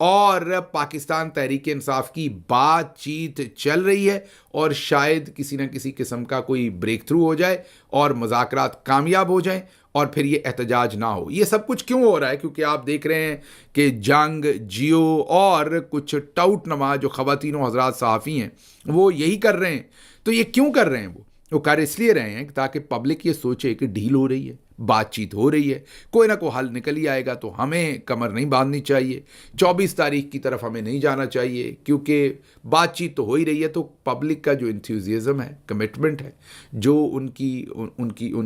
اور پاکستان تحریک انصاف کی بات چیت چل رہی ہے اور شاید کسی نہ کسی قسم کا کوئی بریک تھرو ہو جائے اور مذاکرات کامیاب ہو جائیں اور پھر یہ احتجاج نہ ہو. یہ سب کچھ کیوں ہو رہا ہے؟ کیونکہ آپ دیکھ رہے ہیں کہ جنگ، جیو اور کچھ ٹاؤٹ نما جو خواتین و حضرات صحافی ہیں وہ یہی کر رہے ہیں. تو یہ کیوں کر رہے ہیں؟ وہ کر اس لیے رہے ہیں تاکہ پبلک یہ سوچے کہ ڈیل ہو رہی ہے، بات چیت ہو رہی ہے، کوئی نہ کوئی حل نکل ہی آئے گا. تو ہمیں کمر نہیں باندھنی چاہیے، 24 تاریخ کی طرف ہمیں نہیں جانا چاہیے، کیونکہ بات چیت تو ہو ہی رہی ہے. تو پبلک کا جو انتھیوزیزم ہے، کمٹمنٹ ہے، جو ان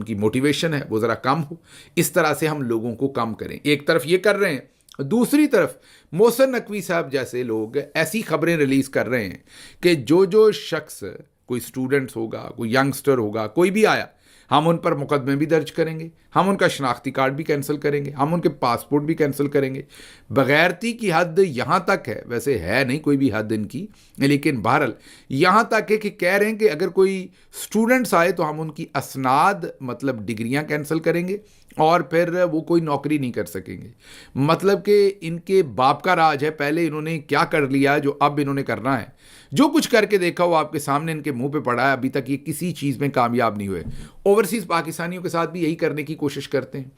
کی موٹیویشن ہے وہ ذرا کم ہو. اس طرح سے ہم لوگوں کو کم کریں. ایک طرف یہ کر رہے ہیں، دوسری طرف محسن نقوی صاحب جیسے لوگ ایسی خبریں ریلیز کر رہے ہیں کہ جو شخص، کوئی اسٹوڈنٹس ہوگا، کوئی ینگسٹر ہوگا، کوئی بھی آیا، ہم ان پر مقدمے بھی درج کریں گے، ہم ان کا شناختی کارڈ بھی کینسل کریں گے، ہم ان کے پاسپورٹ بھی کینسل کریں گے. بغیرتی کی حد یہاں تک ہے، ویسے ہے نہیں کوئی بھی حد ان کی، لیکن بہرحال یہاں تک ہے کہ کہہ رہے ہیں کہ اگر کوئی اسٹوڈنٹس آئے تو ہم ان کی اسناد مطلب ڈگریاں کینسل کریں گے اور پھر وہ کوئی نوکری نہیں کر سکیں گے. مطلب کہ ان کے باپ کا راج ہے، پہلے انہوں نے کیا کر لیا جو اب انہوں نے کرنا ہے. جو کچھ کر کے دیکھا وہ آپ کے سامنے ان کے منہ پہ پڑا ہے. ابھی تک یہ کسی چیز میں کامیاب نہیں ہوئے. اوورسیز پاکستانیوں کے ساتھ بھی یہی کرنے کی کوشش کرتے ہیں،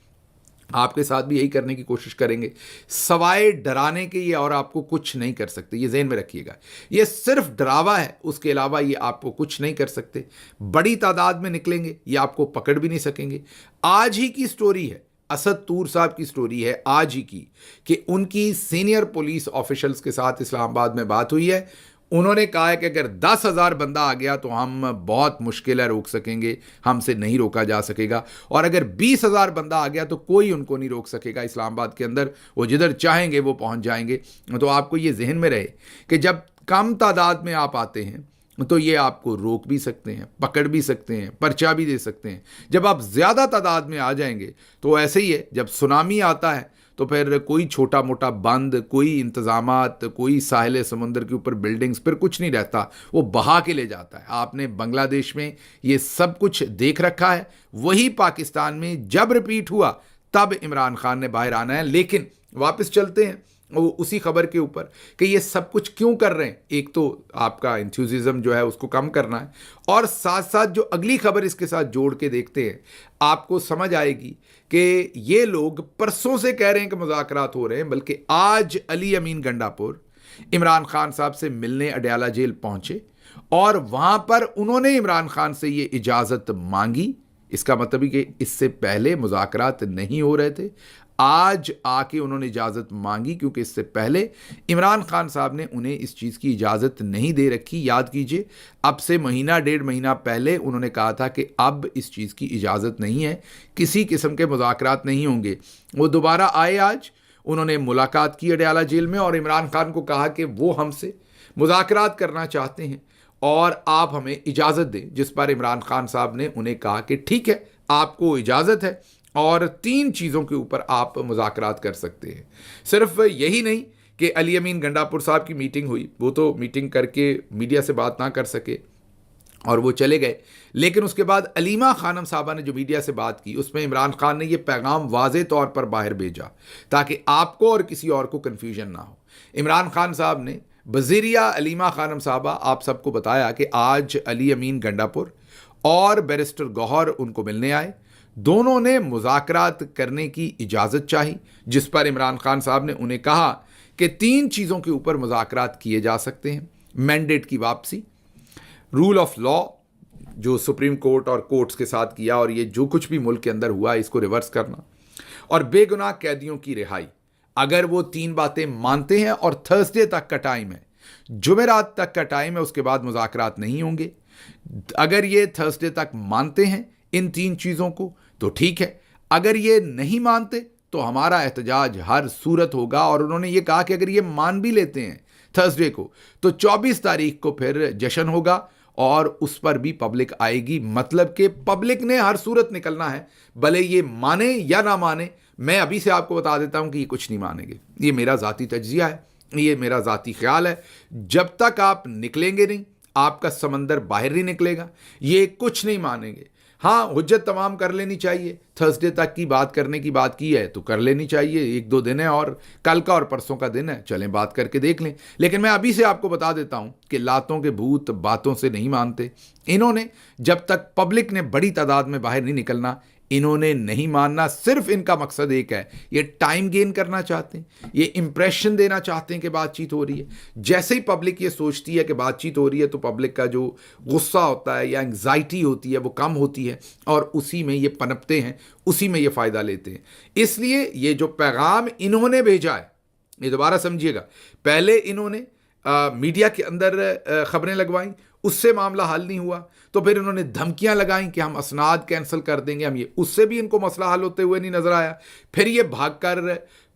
آپ کے ساتھ بھی یہی کرنے کی کوشش کریں گے. سوائے ڈرانے کے یہ اور آپ کو کچھ نہیں کر سکتے، یہ ذہن میں رکھیے گا. یہ صرف ڈراوا ہے، اس کے علاوہ یہ آپ کو کچھ نہیں کر سکتے. بڑی تعداد میں نکلیں گے، یہ آپ کو پکڑ بھی نہیں سکیں گے. آج ہی کی سٹوری ہے، اسد طور صاحب کی سٹوری ہے آج ہی کی، کہ ان کی سینئر پولیس آفیشلز کے ساتھ اسلام آباد میں بات ہوئی ہے. انہوں نے کہا ہے کہ اگر 10,000 بندہ آ گیا تو ہم بہت مشکل ہے روک سکیں گے، ہم سے نہیں روکا جا سکے گا. اور اگر 20,000 بندہ آ گیا تو کوئی ان کو نہیں روک سکے گا. اسلام آباد کے اندر وہ جدھر چاہیں گے وہ پہنچ جائیں گے. تو آپ کو یہ ذہن میں رہے کہ جب کم تعداد میں آپ آتے ہیں تو یہ آپ کو روک بھی سکتے ہیں، پکڑ بھی سکتے ہیں، پرچہ بھی دے سکتے ہیں. جب آپ زیادہ تعداد میں آ جائیں گے تو ایسے ہی ہے، جب سونامی آتا ہے تو پھر کوئی چھوٹا موٹا بند، کوئی انتظامات، کوئی ساحل سمندر کے اوپر بلڈنگز، پھر کچھ نہیں رہتا، وہ بہا کے لے جاتا ہے. آپ نے بنگلہ دیش میں یہ سب کچھ دیکھ رکھا ہے. وہی پاکستان میں جب ریپیٹ ہوا تب عمران خان نے باہر آنا ہے. لیکن واپس چلتے ہیں اسی خبر کے اوپر کہ یہ سب کچھ کیوں کر رہے ہیں. ایک تو آپ کا انتھیوزیزم جو ہے اس کو کم کرنا ہے، اور ساتھ ساتھ جو اگلی خبر اس کے ساتھ جوڑ کے دیکھتے ہیں آپ کو سمجھ آئے گی کہ یہ لوگ پرسوں سے کہہ رہے ہیں کہ مذاکرات ہو رہے ہیں، بلکہ آج علی امین گنڈاپور عمران خان صاحب سے ملنے اڈیالہ جیل پہنچے اور وہاں پر انہوں نے عمران خان سے یہ اجازت مانگی. اس کا مطلب ہے کہ اس سے پہلے مذاکرات نہیں ہو رہے تھے. آج آ کے انہوں نے اجازت مانگی، کیونکہ اس سے پہلے عمران خان صاحب نے انہیں اس چیز کی اجازت نہیں دے رکھی. یاد کیجئے اب سے مہینہ ڈیڑھ مہینہ پہلے انہوں نے کہا تھا کہ اب اس چیز کی اجازت نہیں ہے، کسی قسم کے مذاکرات نہیں ہوں گے. وہ دوبارہ آئے، آج انہوں نے ملاقات کی اڈیالہ جیل میں اور عمران خان کو کہا کہ وہ ہم سے مذاکرات کرنا چاہتے ہیں اور آپ ہمیں اجازت دیں. جس پر عمران خان صاحب نے انہیں کہا کہ ٹھیک ہے، آپ کو اجازت ہے اور 3 چیزوں کے اوپر آپ مذاکرات کر سکتے ہیں. صرف یہی نہیں کہ علی امین گنڈاپور صاحب کی میٹنگ ہوئی، وہ تو میٹنگ کر کے میڈیا سے بات نہ کر سکے اور وہ چلے گئے، لیکن اس کے بعد علیمہ خانم صاحبہ نے جو میڈیا سے بات کی اس میں عمران خان نے یہ پیغام واضح طور پر باہر بھیجا تاکہ آپ کو اور کسی اور کو کنفیوژن نہ ہو. عمران خان صاحب نے بذریعہ علیمہ خانم صاحبہ آپ سب کو بتایا کہ آج علی امین گنڈاپور اور بیرسٹر گوہر ان کو ملنے آئے. دونوں نے مذاکرات کرنے کی اجازت چاہی، جس پر عمران خان صاحب نے انہیں کہا کہ 3 چیزوں کے اوپر مذاکرات کیے جا سکتے ہیں: مینڈیٹ کی واپسی، رول آف لا جو سپریم کورٹ اور کورٹس کے ساتھ کیا اور یہ جو کچھ بھی ملک کے اندر ہوا اس کو ریورس کرنا، اور بے گناہ قیدیوں کی رہائی. اگر وہ 3 باتیں مانتے ہیں اور تھرسڈے تک کا ٹائم ہے، جمعرات تک کا ٹائم ہے، اس کے بعد مذاکرات نہیں ہوں گے. اگر یہ تھرسڈے تک مانتے ہیں ان 3 چیزوں کو تو ٹھیک ہے، اگر یہ نہیں مانتے تو ہمارا احتجاج ہر صورت ہوگا. اور انہوں نے یہ کہا کہ اگر یہ مان بھی لیتے ہیں تھرسڈے کو تو 24 تاریخ کو پھر جشن ہوگا اور اس پر بھی پبلک آئے گی. مطلب کہ پبلک نے ہر صورت نکلنا ہے، بھلے یہ مانے یا نہ مانے. میں ابھی سے آپ کو بتا دیتا ہوں کہ یہ کچھ نہیں مانیں گے. یہ میرا ذاتی تجزیہ ہے، یہ میرا ذاتی خیال ہے. جب تک آپ نکلیں گے نہیں، آپ کا سمندر باہر نہیں نکلے گا. یہ کچھ نہیں مانیں گے. ہاں حجت تمام کر لینی چاہیے، تھرسڈے تک کی بات کرنے کی بات کی ہے تو کر لینی چاہیے، 1-2 دن ہے اور کل کا اور پرسوں کا دن ہے، چلیں بات کر کے دیکھ لیں۔ لیکن میں ابھی سے آپ کو بتا دیتا ہوں کہ لاتوں کے بھوت باتوں سے نہیں مانتے، انہوں نے جب تک پبلک نے بڑی تعداد میں باہر نہیں نکلنا انہوں نے نہیں ماننا۔ صرف ان کا مقصد ایک ہے، یہ ٹائم گین کرنا چاہتے ہیں، یہ امپریشن دینا چاہتے ہیں کہ بات چیت ہو رہی ہے۔ جیسے ہی پبلک یہ سوچتی ہے کہ بات چیت ہو رہی ہے تو پبلک کا جو غصہ ہوتا ہے یا انگزائٹی ہوتی ہے وہ کم ہوتی ہے اور اسی میں یہ پنپتے ہیں، اسی میں یہ فائدہ لیتے ہیں۔ اس لیے یہ جو پیغام انہوں نے بھیجا ہے، یہ دوبارہ سمجھیے گا، پہلے انہوں نے میڈیا کے اندر خبریں لگوائیں، اس سے معاملہ حل نہیں ہوا، تو پھر انہوں نے دھمکیاں لگائیں کہ ہم اسناد کینسل کر دیں گے، ہم یہ، اس سے بھی ان کو مسئلہ حل ہوتے ہوئے نہیں نظر آیا۔ پھر یہ بھاگ کر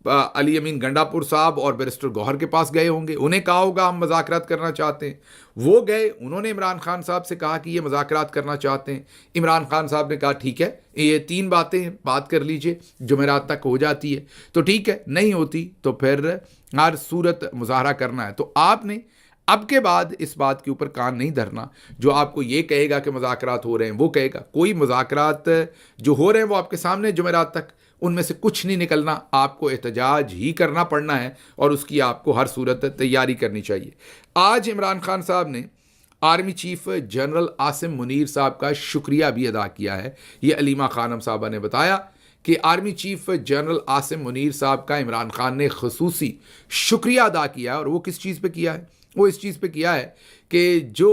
علی امین گنڈا پور صاحب اور بیرسٹر گوہر کے پاس گئے ہوں گے، انہیں کہا ہوگا ہم مذاکرات کرنا چاہتے ہیں، وہ گئے، انہوں نے عمران خان صاحب سے کہا کہ یہ مذاکرات کرنا چاہتے ہیں، عمران خان صاحب نے کہا ٹھیک ہے، یہ 3 باتیں ہیں، بات کر لیجئے، جمعرات تک ہو جاتی ہے تو ٹھیک ہے، نہیں ہوتی تو پھر ہر صورت مظاہرہ کرنا ہے۔ تو آپ نے اب کے بعد اس بات کے اوپر کان نہیں دھرنا، جو آپ کو یہ کہے گا کہ مذاکرات ہو رہے ہیں وہ کہے گا، کوئی مذاکرات جو ہو رہے ہیں وہ آپ کے سامنے جمعرات تک، ان میں سے کچھ نہیں نکلنا، آپ کو احتجاج ہی کرنا پڑنا ہے اور اس کی آپ کو ہر صورت تیاری کرنی چاہیے۔ آج عمران خان صاحب نے army chief general Asim Munir صاحب کا شکریہ بھی ادا کیا ہے۔ یہ علیمہ خانم صاحبہ نے بتایا کہ army chief general Asim Munir صاحب کا عمران خان نے خصوصی شکریہ ادا کیا ہے، اور وہ کس چیز پہ کیا ہے؟ وہ اس چیز پہ کیا ہے کہ جو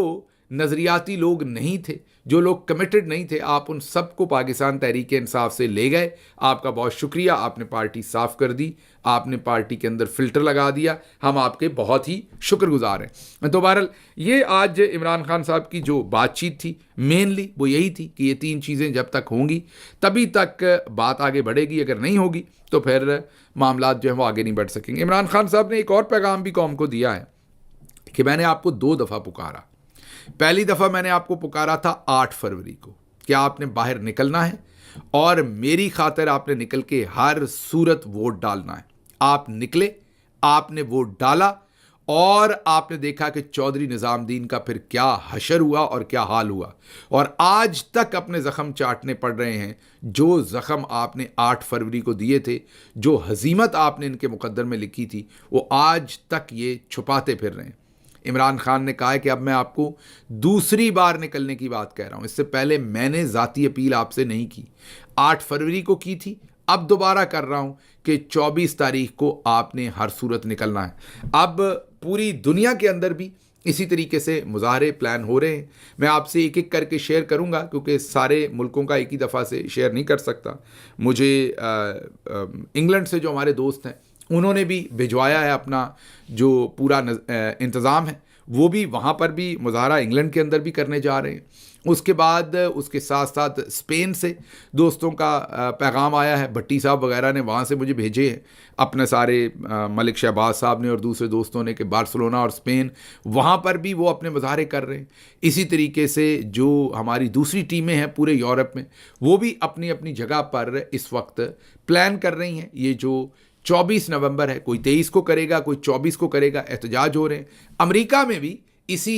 نظریاتی لوگ نہیں تھے، جو لوگ کمیٹڈ نہیں تھے، آپ ان سب کو پاکستان تحریک انصاف سے لے گئے، آپ کا بہت شکریہ، آپ نے پارٹی صاف کر دی، آپ نے پارٹی کے اندر فلٹر لگا دیا، ہم آپ کے بہت ہی شکر گزار ہیں۔ تو بہرحال یہ آج عمران خان صاحب کی جو بات چیت تھی مینلی وہ یہی تھی کہ یہ 3 چیزیں جب تک ہوں گی تبھی تک بات آگے بڑھے گی، اگر نہیں ہوگی تو پھر معاملات جو ہیں وہ آگے نہیں بڑھ سکیں گے۔ عمران خان صاحب نے ایک اور پیغام بھی قوم کو دیا ہے کہ میں نے آپ کو 2 دفعہ پکارا۔ پہلی دفعہ میں نے آپ کو پکارا تھا 8 فروری کو کہ آپ نے باہر نکلنا ہے اور میری خاطر آپ نے نکل کے ہر صورت ووٹ ڈالنا ہے۔ آپ نکلے، آپ نے ووٹ ڈالا اور آپ نے دیکھا کہ چودھری نظام الدین کا پھر کیا حشر ہوا اور کیا حال ہوا، اور آج تک اپنے زخم چاٹنے پڑ رہے ہیں۔ جو زخم آپ نے 8 فروری کو دیے تھے، جو ہزیمت آپ نے ان کے مقدر میں لکھی تھی، وہ آج تک یہ چھپاتے پھر رہے ہیں۔ عمران خان نے کہا ہے کہ اب میں آپ کو دوسری بار نکلنے کی بات کہہ رہا ہوں، اس سے پہلے میں نے ذاتی اپیل آپ سے نہیں کی، 8 فروری کو کی تھی، اب دوبارہ کر رہا ہوں کہ 24 تاریخ کو آپ نے ہر صورت نکلنا ہے۔ اب پوری دنیا کے اندر بھی اسی طریقے سے مظاہرے پلان ہو رہے ہیں، میں آپ سے ایک ایک کر کے شیئر کروں گا کیونکہ سارے ملکوں کا ایک ہی دفعہ سے شیئر نہیں کر سکتا۔ مجھے انگلینڈ سے جو ہمارے دوست ہیں انہوں نے بھی بھجوایا ہے اپنا جو پورا انتظام ہے، وہ بھی وہاں پر بھی مظاہرہ انگلینڈ کے اندر بھی کرنے جا رہے ہیں۔ اس کے بعد اس کے ساتھ ساتھ اسپین سے دوستوں کا پیغام آیا ہے، بھٹی صاحب وغیرہ نے وہاں سے مجھے بھیجے ہیں اپنے سارے، ملک شہباز صاحب نے اور دوسرے دوستوں نے، کہ بارسلونا اور اسپین وہاں پر بھی وہ اپنے مظاہرے کر رہے ہیں۔ اسی طریقے سے جو ہماری دوسری ٹیمیں ہیں پورے یورپ میں، وہ بھی اپنی اپنی جگہ پر اس وقت پلان کر رہی ہیں۔ یہ جو 24 نومبر ہے، کوئی 23 کو کرے گا، کوئی 24 کو کرے گا، احتجاج ہو رہے ہیں۔ امریکہ میں بھی اسی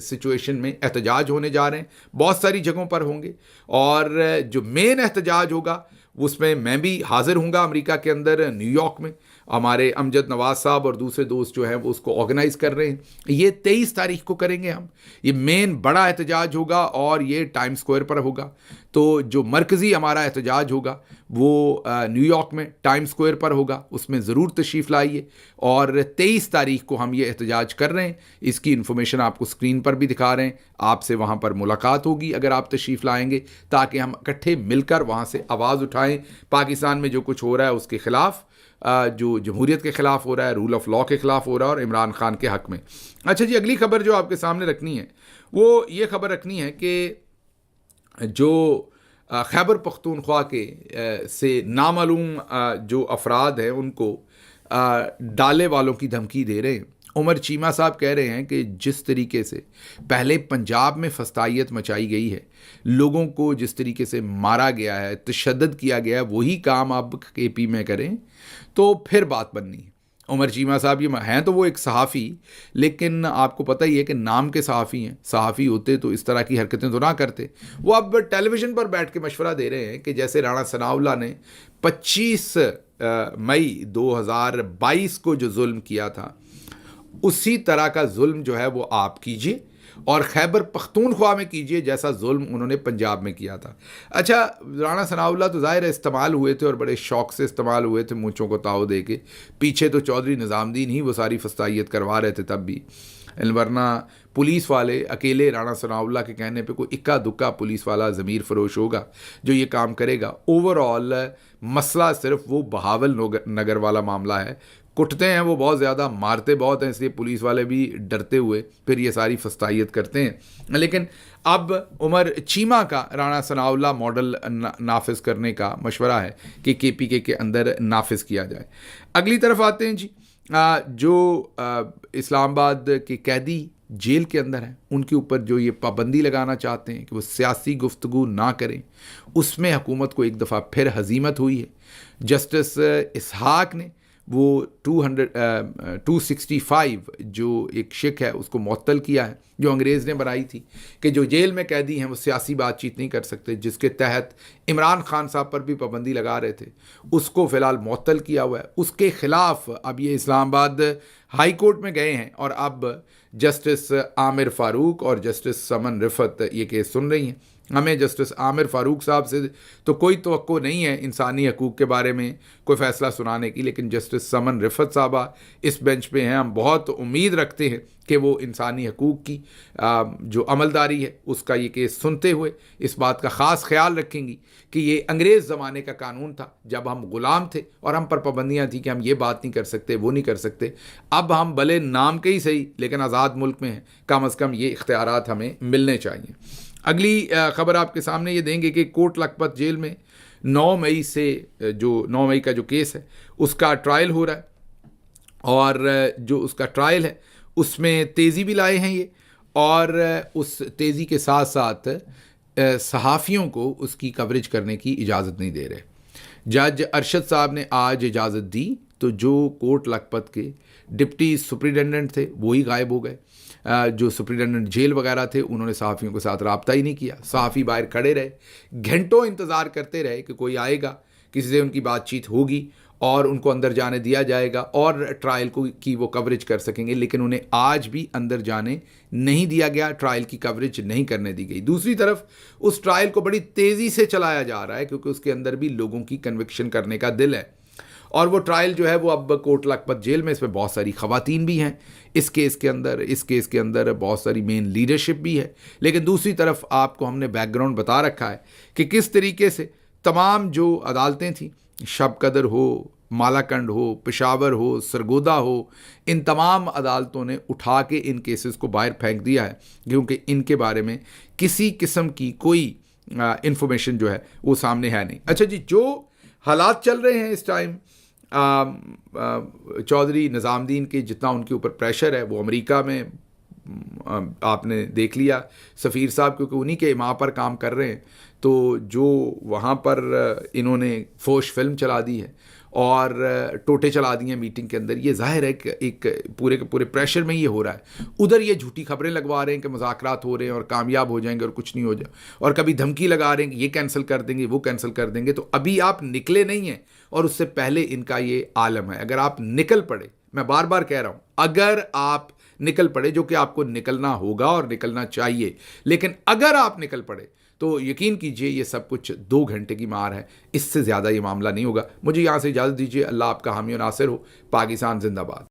سچویشن میں احتجاج ہونے جا رہے ہیں، بہت ساری جگہوں پر ہوں گے، اور جو مین احتجاج ہوگا اس میں میں بھی حاضر ہوں گا امریکہ کے اندر، نیو یارک میں۔ ہمارے امجد نواز صاحب اور دوسرے دوست جو ہیں وہ اس کو آرگنائز کر رہے ہیں۔ یہ 23 تاریخ کو کریں گے ہم، یہ مین بڑا احتجاج ہوگا اور یہ ٹائم سکوائر پر ہوگا۔ تو جو مرکزی ہمارا احتجاج ہوگا وہ نیو یارک میں ٹائم سکوائر پر ہوگا، اس میں ضرور تشریف لائیے۔ اور 23 تاریخ کو ہم یہ احتجاج کر رہے ہیں، اس کی انفارمیشن آپ کو اسکرین پر بھی دکھا رہے ہیں، آپ سے وہاں پر ملاقات ہوگی اگر آپ تشریف لائیں گے، تاکہ ہم اکٹھے مل کر وہاں سے آواز اٹھائیں پاکستان میں جو کچھ ہو رہا ہے اس کے خلاف، جو جمہوریت کے خلاف ہو رہا ہے، رول آف لا کے خلاف ہو رہا ہے، اور عمران خان کے حق میں۔ اچھا جی، اگلی خبر جو آپ کے سامنے رکھنی ہے وہ یہ خبر رکھنی ہے کہ جو خیبر پختونخوا کے سے نامعلوم جو افراد ہیں ان کو ڈالے والوں کی دھمکی دے رہے ہیں۔ عمر چیمہ صاحب کہہ رہے ہیں کہ جس طریقے سے پہلے پنجاب میں فسطائیت مچائی گئی ہے، لوگوں کو جس طریقے سے مارا گیا ہے، تشدد کیا گیا ہے، وہی کام اب کے پی میں کریں تو پھر بات بننی ہے۔ عمر چیمہ صاحب یہ ہیں تو وہ ایک صحافی، لیکن آپ کو پتہ ہی ہے کہ نام کے صحافی ہیں، صحافی ہوتے تو اس طرح کی حرکتیں تو نہ کرتے۔ وہ اب ٹیلی ویژن پر بیٹھ کے مشورہ دے رہے ہیں کہ جیسے رانا ثناء اللہ نے 25 مئی 2022 کو جو ظلم کیا تھا، اسی طرح کا ظلم جو ہے وہ آپ کیجئے، اور خیبر پختونخوا میں کیجئے جیسا ظلم انہوں نے پنجاب میں کیا تھا۔ اچھا، رانا ثناء اللہ تو ظاہر ہے استعمال ہوئے تھے اور بڑے شوق سے استعمال ہوئے تھے، مونچھوں کو تاؤ دے کے، پیچھے تو چودھری نظام الدین ہی وہ ساری فستائیت کروا رہے تھے تب بھی، ورنہ پولیس والے اکیلے رانا ثناء اللہ کے کہنے پہ کوئی اکا دکا پولیس والا ضمیر فروش ہوگا جو یہ کام کرے گا۔ اوور آل مسئلہ صرف وہ بہاول نگر والا معاملہ ہے، کٹتے ہیں وہ بہت زیادہ، مارتے بہت ہیں، اس لیے پولیس والے بھی ڈرتے ہوئے پھر یہ ساری فستائیت کرتے ہیں۔ لیکن اب عمر چیمہ کا رانا ثناء اللہ ماڈل نافذ کرنے کا مشورہ ہے کہ کے پی کے اندر نافذ کیا جائے۔ اگلی طرف آتے ہیں جی، جو اسلام آباد کے قیدی جیل کے اندر ہیں ان کے اوپر جو یہ پابندی لگانا چاہتے ہیں کہ وہ سیاسی گفتگو نہ کریں، اس میں حکومت کو ایک دفعہ پھر ہزیمت ہوئی ہے۔ جسٹس اسحاق نے وہ 265 جو ایک شک ہے اس کو معطل کیا ہے جو انگریز نے بنائی تھی کہ جو جیل میں قیدی ہیں وہ سیاسی بات چیت نہیں کر سکتے، جس کے تحت عمران خان صاحب پر بھی پابندی لگا رہے تھے، اس کو فی الحال معطل کیا ہوا ہے۔ اس کے خلاف اب یہ اسلام آباد ہائی کورٹ میں گئے ہیں اور اب جسٹس عامر فاروق اور جسٹس سمن رفت یہ کیس سن رہی ہیں۔ ہمیں جسٹس عامر فاروق صاحب سے تو کوئی توقع نہیں ہے انسانی حقوق کے بارے میں کوئی فیصلہ سنانے کی، لیکن جسٹس سمن رفت صاحبہ اس بینچ پہ ہیں، ہم بہت امید رکھتے ہیں کہ وہ انسانی حقوق کی جو عملداری ہے اس کا یہ کیس سنتے ہوئے اس بات کا خاص خیال رکھیں گی کہ یہ انگریز زمانے کا قانون تھا جب ہم غلام تھے اور ہم پر پابندیاں تھیں کہ ہم یہ بات نہیں کر سکتے، وہ نہیں کر سکتے۔ اب ہم بھلے نام کے ہی صحیح لیکن آزاد ملک میں ہیں، کم از کم یہ اختیارات ہمیں ملنے چاہیے۔ اگلی خبر آپ کے سامنے یہ دیں گے کہ کوٹ لکھپت جیل میں 9 مئی کا جو کیس ہے اس کا ٹرائل ہو رہا ہے، اور جو اس کا ٹرائل ہے اس میں تیزی بھی لائے ہیں یہ، اور اس تیزی کے ساتھ ساتھ صحافیوں کو اس کی کوریج کرنے کی اجازت نہیں دے رہے۔ جج ارشد صاحب نے آج اجازت دی تو جو کوٹ لکھپت کے ڈپٹی سپرنٹینڈنٹ تھے وہی غائب ہو گئے، جو سپرنٹینڈنٹ جیل وغیرہ تھے انہوں نے صحافیوں کے ساتھ رابطہ ہی نہیں کیا، صحافی باہر کھڑے رہے، گھنٹوں انتظار کرتے رہے کہ کوئی آئے گا، کسی سے ان کی بات چیت ہوگی اور ان کو اندر جانے دیا جائے گا اور ٹرائل کی وہ کوریج کر سکیں گے، لیکن انہیں آج بھی اندر جانے نہیں دیا گیا، ٹرائل کی کوریج نہیں کرنے دی گئی۔ دوسری طرف اس ٹرائل کو بڑی تیزی سے چلایا جا رہا ہے کیونکہ اس کے اندر بھی لوگوں کی کنوکشن کرنے کا دل ہے، اور وہ ٹرائل جو ہے وہ اب کوٹ لکھپت جیل میں، اس میں بہت ساری خواتین بھی ہیں اس کیس کے اندر بہت ساری مین لیڈرشپ بھی ہے، لیکن دوسری طرف آپ کو ہم نے بیک گراؤنڈ بتا رکھا ہے کہ کس طریقے سے تمام جو عدالتیں تھیں، شب قدر ہو، مالاکنڈ ہو، پشاور ہو، سرگودا ہو، ان تمام عدالتوں نے اٹھا کے ان کیسز کو باہر پھینک دیا ہے کیونکہ ان کے بارے میں کسی قسم کی کوئی انفارمیشن جو ہے وہ سامنے ہے نہیں۔ اچھا جی، جو حالات چل رہے ہیں اس ٹائم، چودھری نظام الدین کے جتنا ان کے اوپر پریشر ہے وہ امریکہ میں آپ نے دیکھ لیا، سفیر صاحب کیونکہ انہی کے ماں پر کام کر رہے ہیں، تو جو وہاں پر انہوں نے فوش فلم چلا دی ہے اور ٹوٹے چلا دی ہیں میٹنگ کے اندر، یہ ظاہر ہے کہ ایک پورے کے پورے پریشر میں یہ ہو رہا ہے۔ ادھر یہ جھوٹی خبریں لگوا رہے ہیں کہ مذاکرات ہو رہے ہیں اور کامیاب ہو جائیں گے اور کچھ نہیں ہو جائے، اور کبھی دھمکی لگا رہے ہیں کہ یہ کینسل کر دیں گے، وہ کینسل کر دیں گے، تو ابھی آپ نکلے نہیں ہیں اور اس سے پہلے ان کا یہ عالم ہے۔ اگر آپ نکل پڑے، میں بار بار کہہ رہا ہوں، اگر آپ نکل پڑے، جو کہ آپ کو نکلنا ہوگا اور نکلنا چاہیے، لیکن اگر آپ نکل پڑے تو یقین کیجئے یہ سب کچھ 2 گھنٹے کی مار ہے، اس سے زیادہ یہ معاملہ نہیں ہوگا۔ مجھے یہاں سے اجازت دیجیے، اللہ آپ کا حامی و ناصر ہو۔ پاکستان زندہ باد۔